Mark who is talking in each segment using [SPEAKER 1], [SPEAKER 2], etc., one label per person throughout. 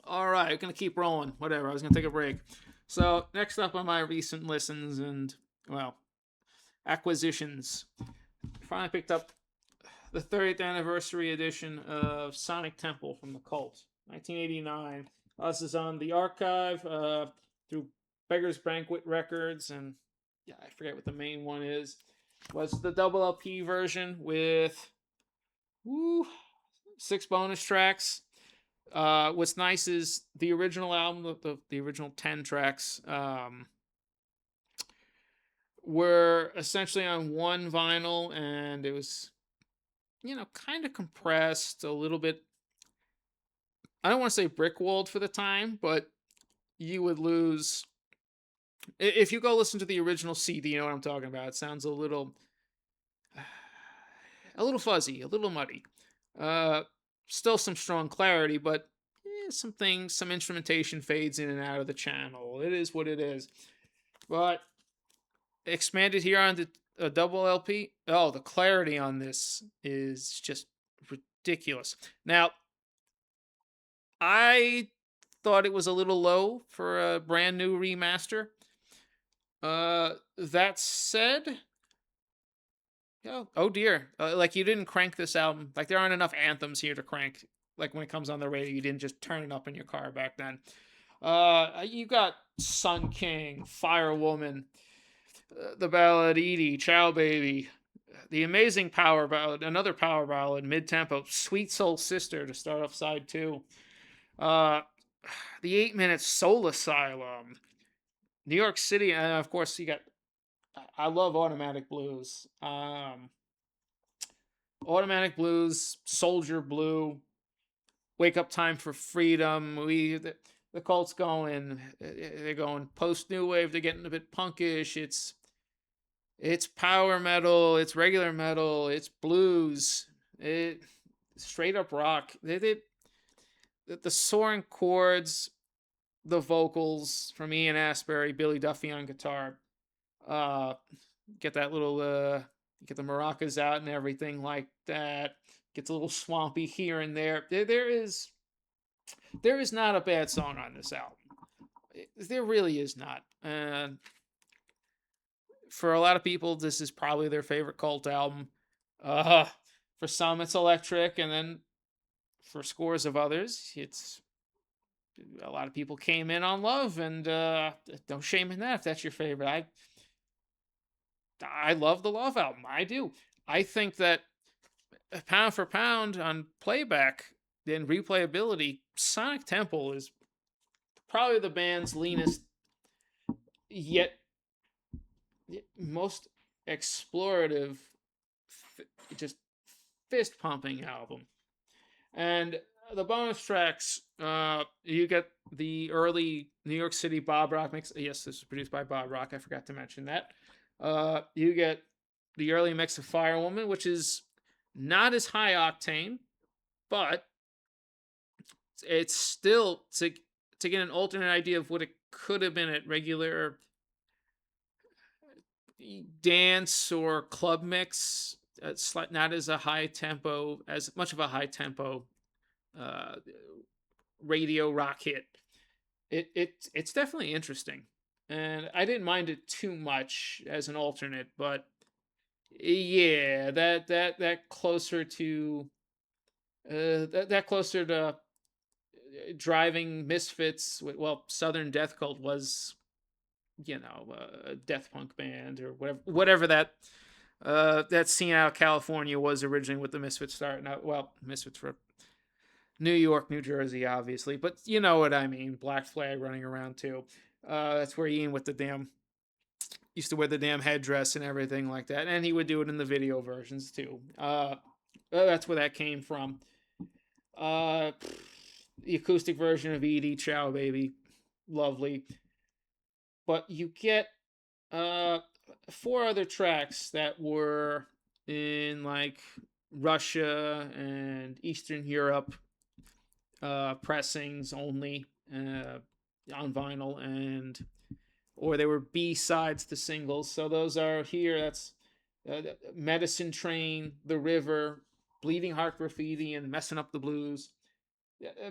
[SPEAKER 1] All right, I'm gonna keep rolling. Whatever. I was gonna take a break. So next up on my recent listens and well acquisitions, finally picked up the 30th anniversary edition of Sonic Temple from the Cult, 1989. This is on the archive through Beggar's Banquet Records, and yeah, I forget what the main one is. Was the double LP version with woo, 6 bonus tracks. What's nice is the original album, the original 10 tracks, were essentially on one vinyl, and it was kind of compressed a little bit. I don't want to say brick walled for the time, but you would lose if you go listen to the original CD. You know what I'm talking about. It sounds a little fuzzy, a little muddy. Uh, Still some strong clarity, but some things, some instrumentation fades in and out of the channel. It is what it is. But expanded here on a double LP. Oh, the clarity on this is just ridiculous. Now, I thought it was a little low for a brand new remaster. That said, oh dear, like you didn't crank this album. Like there aren't enough anthems here to crank. Like when it comes on the radio, you didn't just turn it up in your car back then. You got Sun King, Fire Woman, the ballad Edie, Chow Baby, the amazing power ballad, another power ballad, mid tempo, Sweet Soul Sister to start off side two. Uh, the 8 minute Soul Asylum, New York City, and of course you got. I love Automatic Blues. Automatic Blues, Soldier Blue, Wake Up Time for Freedom. The Cult's going. They're going post new wave. They're getting a bit punkish. It's power metal. It's regular metal. It's blues. It straight up rock. The soaring chords, the vocals from Ian Astbury, Billy Duffy on guitar. Uh, get that little get the maracas out and everything like that. Gets a little swampy here and there. There is not a bad song on this album. There really is not. And for a lot of people, this is probably their favorite Cult album. Uh, for some, it's electric, and then for scores of others, it's a lot of people came in on Love, and no shame in that if that's your favorite. I love the Love album. I do. I think that pound for pound on playback and replayability, Sonic Temple is probably the band's leanest yet most explorative, just fist pumping album. And the bonus tracks, you get the early New York City Bob Rock mix. Yes, this was produced by Bob Rock. I forgot to mention that. You get the early mix of Firewoman, which is not as high octane, but it's still to get an alternate idea of what it could have been at regular dance or club mix. It's not as a high tempo, as much of a high tempo uh, radio rock hit. It's definitely interesting, and I didn't mind it too much as an alternate, but yeah, that closer to that closer to driving Misfits. Well, Southern Death Cult was a death punk band or whatever that scene out of California was originally with the Misfits starting out. Well, Misfits were New York, New Jersey, obviously, but you know what I mean. Black Flag running around too. That's where Ian with the damn used to wear the damn headdress and everything like that, and he would do it in the video versions too. That's where that came from. Uh, the acoustic version of Edie Chow Baby, lovely. But you get uh 4 other tracks that were in like Russia and Eastern Europe pressings only on vinyl, and or they were B sides to singles. So those are here. That's Medicine Train, The River, Bleeding Heart Graffiti, and Messing Up the Blues.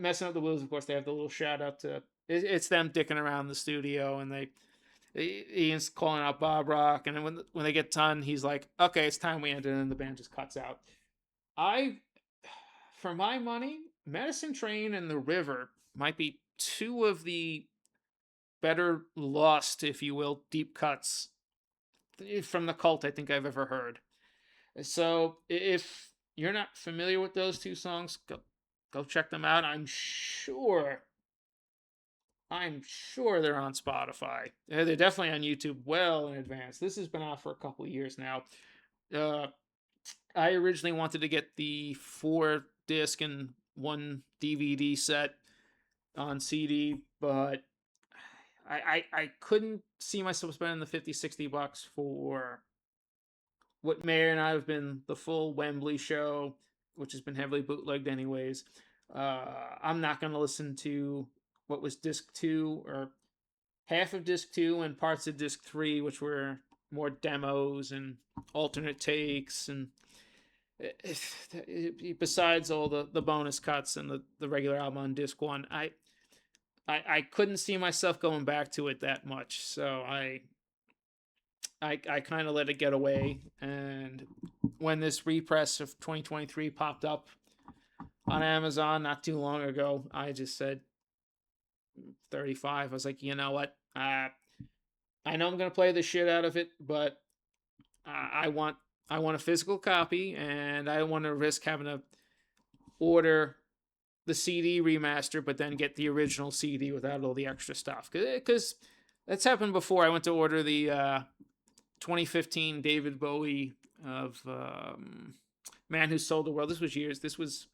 [SPEAKER 1] Messing Up the Blues, of course, they have the little shout out to it's them dicking around the studio, and Ian's calling out Bob Rock, and then when they get done, he's like, "Okay, it's time we end," and then the band just cuts out. I, for my money, Medicine Train and The River might be two of the better lost, if you will, deep cuts from the Cult I think I've ever heard. So if you're not familiar with those two songs, go check them out. I'm sure they're on Spotify. They're definitely on YouTube well in advance. This has been out for a couple of years now. Uh, I originally wanted to get the 4 disc and 1 DVD set on CD, but I couldn't see myself spending the 50-60 bucks for what may or not have been the full Wembley show, which has been heavily bootlegged anyways. I'm not going to listen to what was disc 2 or half of disc 2 and parts of disc 3, which were more demos and alternate takes and besides all the bonus cuts and the regular album on disc 1, I couldn't see myself going back to it that much, so I kind of let it get away. And when this repress of 2023 popped up on Amazon not too long ago, I just said 35. I was like, you know what? I know I'm gonna play the shit out of it, but I want a physical copy, and I don't want to risk having to order the CD remaster, but then get the original CD without all the extra stuff. Because that's happened before. I went to order the 2015 David Bowie of Man Who Sold the World. This was years. This was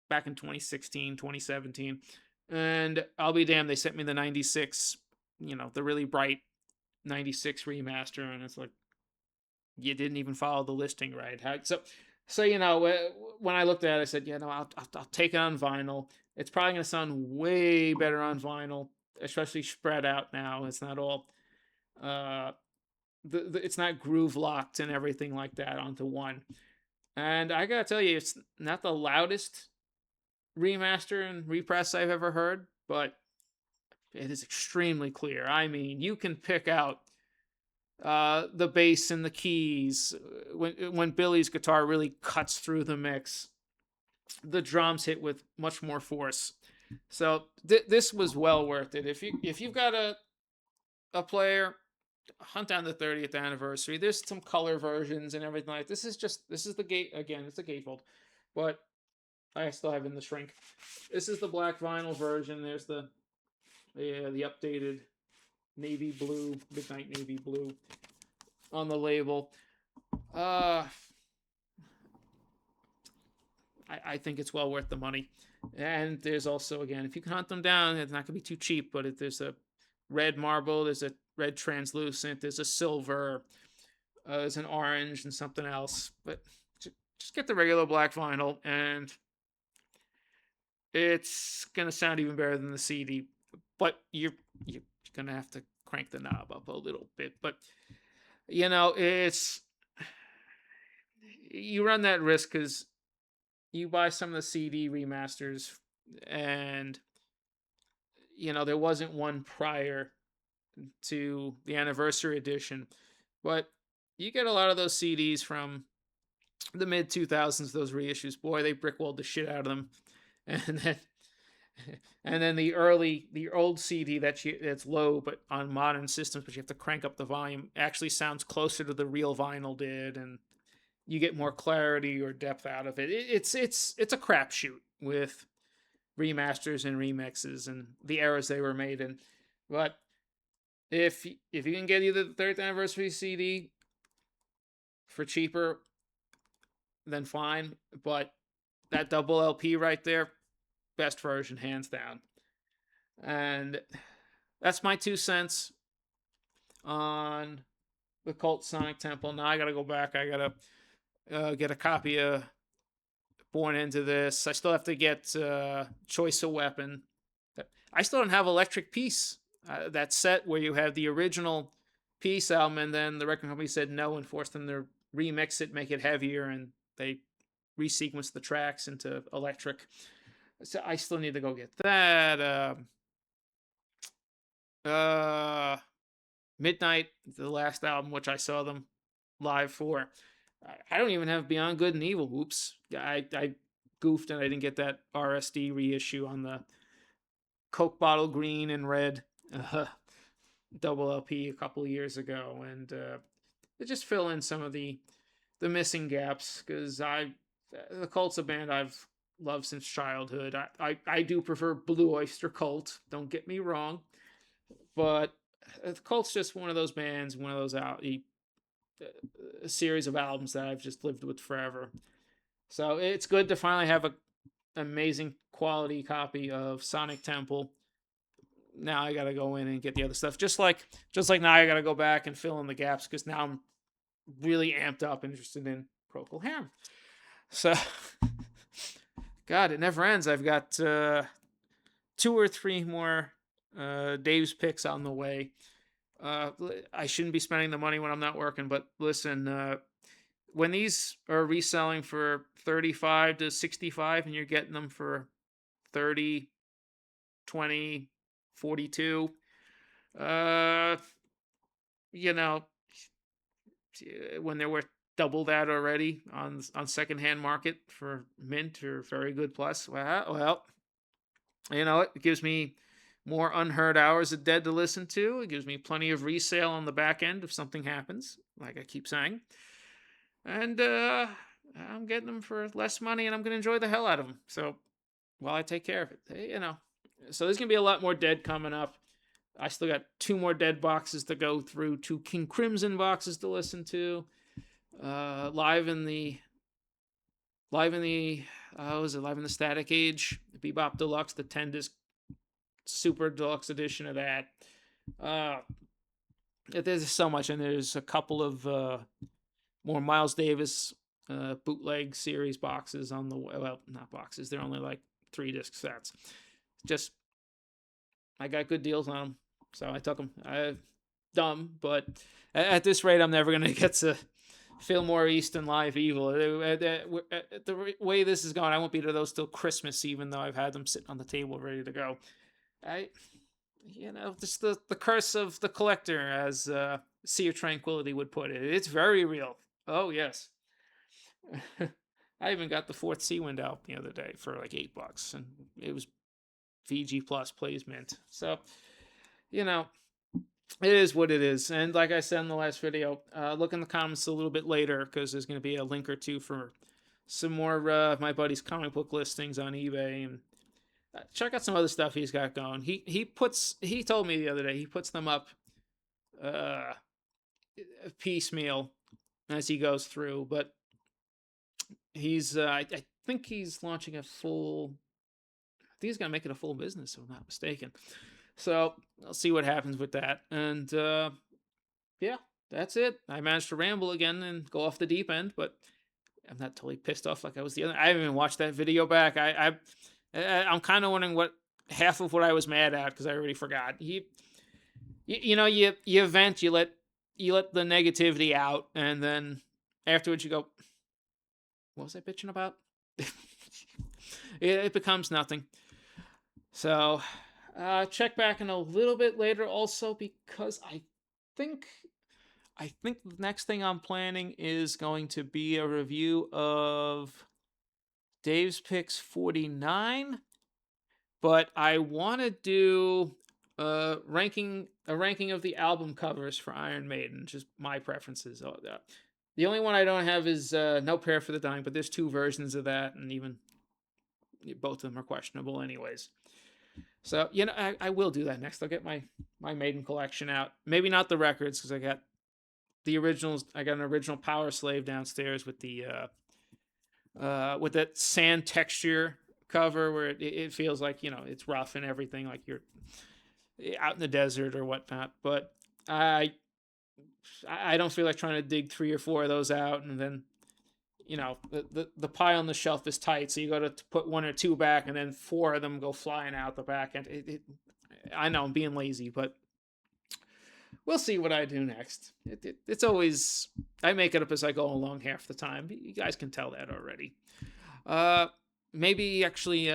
[SPEAKER 1] back in 2016, 2017. And I'll be damned, they sent me the 96, the really bright 96 remaster. And it's like, you didn't even follow the listing right. So when I looked at it, I said, I'll take it on vinyl. It's probably going to sound way better on vinyl, especially spread out now. It's not all it's not groove locked and everything like that onto one. And I gotta tell you, it's not the loudest remaster and repress I've ever heard, but it is extremely clear. I mean, you can pick out the bass and the keys when Billy's guitar really cuts through the mix. The drums hit with much more force. So this was well worth it. If you've got a player, hunt down the 30th anniversary. There's some color versions and everything like this. This is the gate again. It's a gatefold, but I still have in the shrink. This is the black vinyl version. There's the updated navy blue, midnight navy blue on the label. I think it's well worth the money. And there's also, again, if you can hunt them down, it's not going to be too cheap, but there's a red marble, there's a red translucent, there's a silver, there's an orange and something else. But just get the regular black vinyl, and it's going to sound even better than the CD. But you're going to have to crank the knob up a little bit. But, you run that risk because you buy some of the CD remasters, and there wasn't one prior to the anniversary edition, but you get a lot of those CDs from the mid 2000s. Those reissues, boy, they brickwalled the shit out of them, and then the old CD that's low but on modern systems, but you have to crank up the volume, actually sounds closer to the real vinyl did, and you get more clarity or depth out of it. It's a crapshoot with remasters and remixes and the eras they were made in. But if you can get either the 30th anniversary CD for cheaper, then fine. But that double LP right there, best version, hands down. And that's my 2 cents on the Cult Sonic Temple. Now I gotta go back. I gotta get a copy of Born Into This. I still have to get Choice of Weapon. I still don't have Electric Peace. That set where you have the original Peace album, and then the record company said no and forced them to remix it, make it heavier, and they resequenced the tracks into electric. So I still need to go get that. Uh, Midnight, the last album, which I saw them live for. I don't even have Beyond Good and Evil. Oops. I goofed and I didn't get that RSD reissue on the Coke bottle green and red double LP a couple of years ago. And to just fill in some of the missing gaps, because the Cult's a band I've loved since childhood. I do prefer Blue Oyster Cult, don't get me wrong, but the Cult's just one of those bands, one of those a series of albums that I've just lived with forever. So it's good to finally have a amazing quality copy of Sonic Temple. Now I gotta go in and get the other stuff. Just like now I gotta go back and fill in the gaps, because now I'm really amped up, interested in Procol Harum. So, God, it never ends. I've got 2 or 3 more Dave's picks on the way. I shouldn't be spending the money when I'm not working, but listen, when these are reselling for 35 to 65 and you're getting them for 30, 20, 42, uh, you know, when they're worth double that already on secondhand market for mint or very good plus, well, it gives me more unheard hours of dead to listen to. It gives me plenty of resale on the back end if something happens, like I keep saying. And I'm getting them for less money, and I'm going to enjoy the hell out of them. So while I take care of it, So there's going to be a lot more dead coming up. I still got 2 more dead boxes to go through, 2 King Crimson boxes to listen to. Live in the Live in the was it Live in the Static Age, Bebop Deluxe, the 10 disc super deluxe edition of that. Uh, there's so much, and there's a couple of more Miles Davis bootleg series boxes on the well, not boxes. They're only like 3 disc sets. Just I got good deals on them, so I took them. Dumb, but at this rate, I'm never gonna get to Fillmore East and Live Evil. The way this is going, I won't be to those till Christmas, even though I've had them sitting on the table ready to go. I, just the curse of the collector, as Sea of Tranquility would put it. It's very real. Oh yes. I even got the fourth Sea Wind out the other day for like $8, and it was VG Plus plays mint. So, you know, it is what it is. And like I said in the last video, look in the comments a little bit later, because there's going to be a link or two for some more my buddy's comic book listings on eBay, and check out some other stuff he's got going. He told me the other day he puts them up uh, piecemeal as he goes through, but I think he's launching a full. I think he's gonna make it a full business, if I'm not mistaken. So I'll see what happens with that. And yeah, that's it. I managed to ramble again and go off the deep end, but I'm not totally pissed off like I was the other. I haven't even watched that video back. I'm kind of wondering what half of what I was mad at, because I already forgot. You vent, you let the negativity out, and then afterwards you go, what was I bitching about? it becomes nothing. So check back in a little bit later also, because I think the next thing I'm planning is going to be a review of Dave's Picks 49, but I want to do a ranking of the album covers for Iron Maiden, just my preferences. The only one I don't have is No Prayer for the Dying, but there's 2 versions of that, and even both of them are questionable anyways. So, I will do that next. I'll get my Maiden collection out. Maybe not the records, because I got the originals. I got an original Power Slave downstairs with the with that sand texture cover, where it feels like it's rough and everything, like you're out in the desert or whatnot. But I don't feel like trying to dig 3 or 4 of those out, and then the pile on the shelf is tight, so you got to put 1 or 2 back, and then 4 of them go flying out the back end. I know I'm being lazy, but we'll see what I do next. It's always, I make it up as I go along half the time. You guys can tell that already. Maybe actually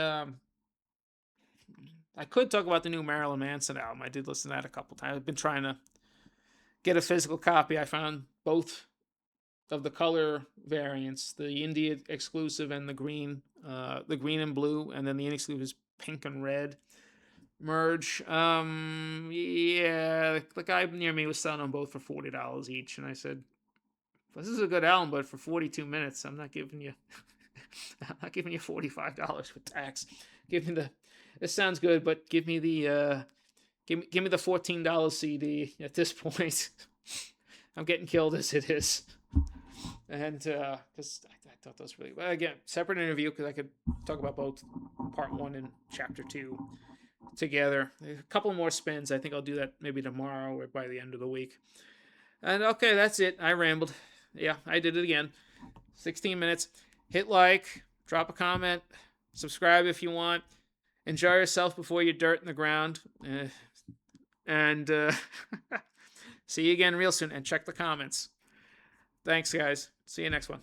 [SPEAKER 1] I could talk about the new Marilyn Manson album. I did listen to that a couple times. I've been trying to get a physical copy. I found both of the color variants, the India exclusive and the green and blue, and then the inexclusive is pink and red merge. Yeah, the guy near me was selling them both for $40 each, and I said, "This is a good album, but for 42 minutes, I'm not giving you, I'm not giving you $45 with tax. Give me the, this sounds good, but give me the, give me the $14 CD at this point. I'm getting killed as it is." And because I thought that was really well. Again, separate interview because I could talk about both part 1 and chapter 2 together. A couple more spins. I think I'll do that maybe tomorrow or by the end of the week. And okay, that's it. I rambled. Yeah, I did it again. 16 minutes. Hit like, drop a comment, subscribe if you want. Enjoy yourself before you dirt in the ground. And see you again real soon. And check the comments. Thanks, guys. See you next one.